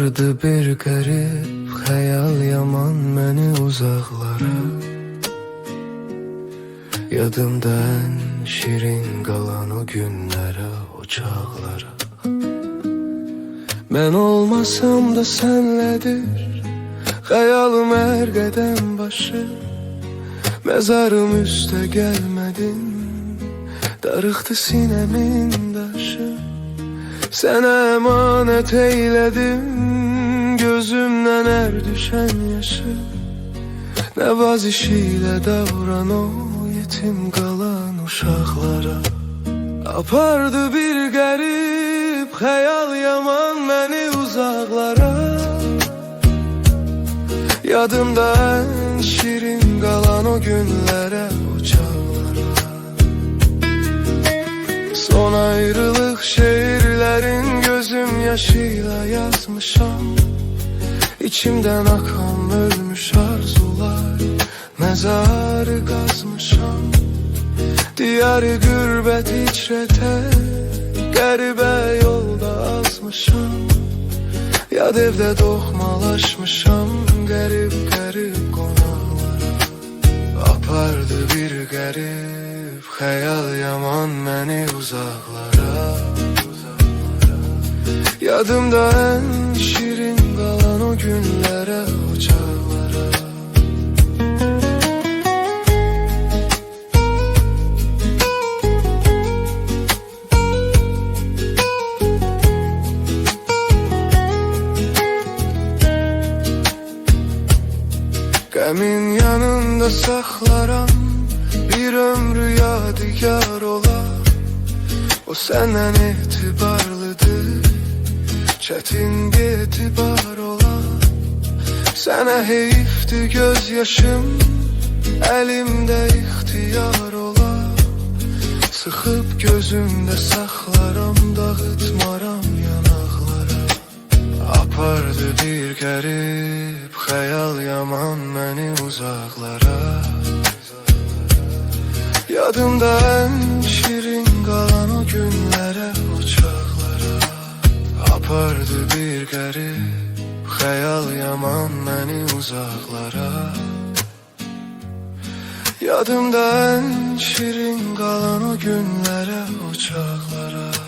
Apardı bir garip hayal yaman məni uzaqlara. Yadımda en şirin qalan o günlərə, o çağlara. Mən olmasam da senlədir xəyalım hər qədəm başı. Məzarım üstə gəlmədin, darıxdı sinəmin daşı. Sənə əmanət eylədim gözümdən hər düşən yaşı. Nəvaziş ilə davran o yetim qalan uşaqlara. Apardı bir qərib xəyal yaman məni uzaqlara. Yadımda en şirin qalan o günlərə, o çağlara. Son ayrılıq şeirlərin gözüm yaşıyla yazmışam. İçimdən akan ölmüş arzular, məzarı qazmışam. Diyarı qürbət icrətə, qəribə yolda azmışam. Yad evdə doğmalaşmışam, qərib qonaqlara. Apardı bir qərib xəyal yaman məni uzaqlara. Yadımda en şirin qalan o günlərə, o çağlara. Qəmin yanında saxlaram bir ömrü yadigar olar. O səndən etibarlıdır, çətin bir etibar olar. Sənə heyifdir göz yaşım, əlimdə ixtiyar olar. Sıxıb gözümdə saxlaram, dağıtmaram yanaqlara. Apardı bir qərib xəyal yaman məni uzaqlara. Yadımda en şirin qalan o günlərə, o çağlara. Apardı bir qərib xəyal yaman məni uzaqlara. Yadımda en şirin qalan o günlərə, o çağlara.